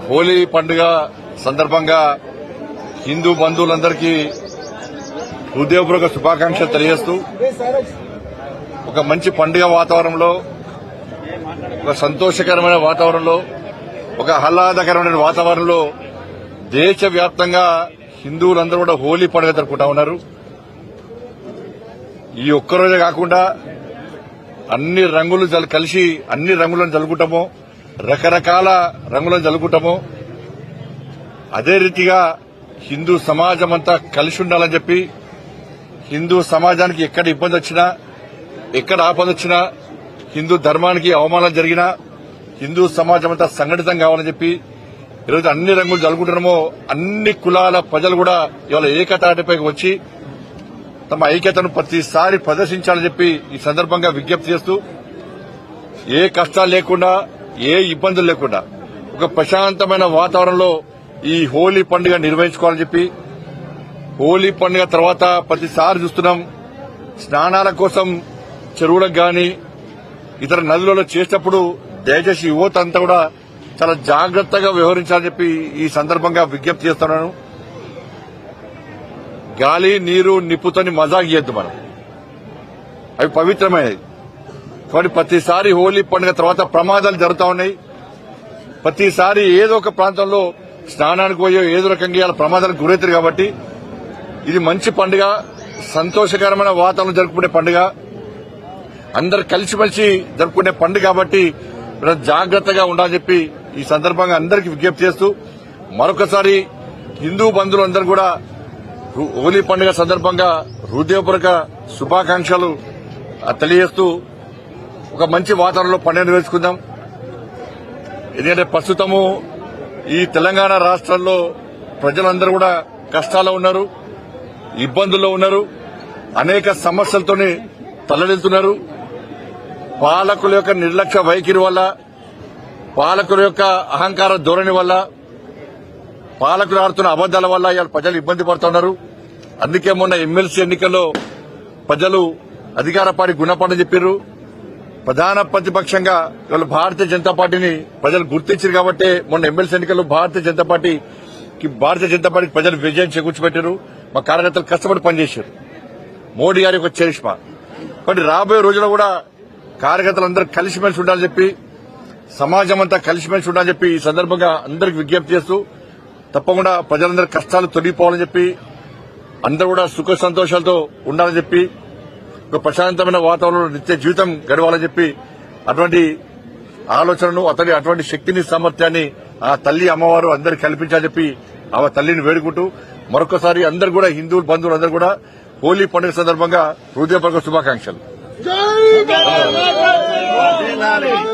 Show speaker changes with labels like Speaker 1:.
Speaker 1: హోలీ పండుగ సందర్భంగా హిందూ బంధువులందరికీ హృదయపూర్వక శుభాకాంక్షలు తెలియజేస్తూ ఒక మంచి పండుగ వాతావరణంలో, ఒక సంతోషకరమైన వాతావరణంలో, ఒక ఆహ్లాదకరమైన వాతావరణంలో దేశవ్యాప్తంగా హిందువులందరూ కూడా హోలీ పండుగ జరుపుకుంటా ఉన్నారు. ఈ ఒక్కరోజే కాకుండా అన్ని రంగులు కలిసి అన్ని రంగులను జలుకుంటామో, రకరకాల రంగులను జలుకుంటామో, అదే రీతిగా హిందూ సమాజం అంతా కలిసి ఉండాలని చెప్పి, హిందూ సమాజానికి ఎక్కడ ఇబ్బంది వచ్చినా, ఎక్కడ ఆపద వచ్చినా, హిందూ ధర్మానికి అవమానం జరిగినా హిందూ సమాజం అంతా సంఘటితం కావాలని చెప్పి ఈరోజు అన్ని రంగులు జలుకుంటున్నామో అన్ని కులాల ప్రజలు కూడా ఇవాళ ఏకతాటిపైకి వచ్చి తమ ఐక్యతను ప్రతిసారి ప్రదర్శించాలని చెప్పి ఈ సందర్భంగా విజ్ఞప్తి చేస్తూ, ఏ కష్టాలు లేకుండా, ఏ ఇబ్బందులు లేకుండా ఒక ప్రశాంతమైన వాతావరణంలో ఈ హోలీ పండుగ నిర్వహించుకోవాలని చెప్పి, హోలీ పండుగ తర్వాత ప్రతిసారి చూస్తున్నాం స్నానాల కోసం చెరువులకు గాని ఇతర నదులలో చేసేటప్పుడు దయచేసి యువత అంతా కూడా చాలా జాగ్రత్తగా వ్యవహరించాలని చెప్పి ఈ సందర్భంగా విజ్ఞప్తి చేస్తున్నాను. గాలి, నీరు, నిప్పుతోని మజాక్ చేయొద్దు మనం, అవి పవిత్రమైనవి. కాబట్టి ప్రతిసారి హోలీ పండుగ తర్వాత ప్రమాదాలు జరుగుతూ ఉన్నాయి. ప్రతిసారి ఏదో ఒక ప్రాంతంలో స్నానానికి పోయో ఏదో రకంగా ప్రమాదాలకు గురవుతారు. కాబట్టి ఇది మంచి పండుగ, సంతోషకరమైన వాతావరణం జరుపుకునే పండుగ, అందరు కలిసిమెలిసి జరుపుకునే పండుగ. కాబట్టి జాగ్రత్తగా ఉండాలని చెప్పి ఈ సందర్భంగా అందరికీ విజ్ఞప్తి చేస్తూ, మరొకసారి హిందూ బంధువులందరూ కూడా హోలీ పండుగ సందర్భంగా హృదయపూర్వక శుభాకాంక్షలు తెలియజేస్తూ ఒక మంచి వాతావరణంలో పండుగ నిర్వహించుకుందాం. ఎందుకంటే ప్రస్తుతము ఈ తెలంగాణ రాష్ట్రంలో ప్రజలందరూ కూడా కష్టాల్లో ఉన్నారు, ఇబ్బందుల్లో ఉన్నారు, అనేక సమస్యలతోనే తల్లడిల్లుతున్నారు. పాలకుల యొక్క నిర్లక్ష్య వైఖరి వల్ల, పాలకుల యొక్క అహంకార ధోరణి వల్ల, పాలకులు ఆడుతున్న అబద్దాల వల్ల ఇవాళ ప్రజలు ఇబ్బంది పడుతున్నారు. అందుకే మొన్న ఎమ్మెల్సీ ఎన్నికల్లో ప్రజలు అధికార పార్టీ గుణపాఠం చెప్పారు. ప్రధాన ప్రతిపక్షంగా ఇవాళ భారతీయ జనతా పార్టీని ప్రజలు గుర్తించారు. కాబట్టి మొన్న ఎమ్మెల్సీ ఎన్నికల్లో భారతీయ జనతా పార్టీకి ప్రజలు విజయం చేకూర్చిపెట్టారు. మా కార్యకర్తలు కష్టపడి పనిచేశారు. మోడీ గారి యొక్క చరిష్మా. కాబట్టి రాబోయే రోజుల్లో కూడా కార్యకర్తలందరూ కలిసిమెలిసి ఉండాలని చెప్పి, సమాజం అంతా కలిసిమెలిసి ఉండాలని చెప్పి ఈ సందర్భంగా అందరికీ విజ్ఞప్తి చేస్తూ, తప్పకుండా ప్రజలందరూ కష్టాలు తొలగిపోవాలని చెప్పి, అందరూ కూడా సుఖ సంతోషాలతో ఉండాలని చెప్పి, ఒక ప్రశాంతమైన వాతావరణంలో నిత్య జీవితం గడవాలని చెప్పి అటువంటి ఆలోచనను, అటువంటి శక్తిని, సామర్థ్యాన్ని ఆ తల్లి అమ్మవారు అందరికీ కల్పించాలని చెప్పి ఆమె తల్లిని వేడుకుంటూ మరొకసారి అందరూ కూడా హిందూ బంధువులందరూ కూడా హోలీ పండుగ సందర్భంగా హృదయపూర్వక శుభాకాంక్షలు.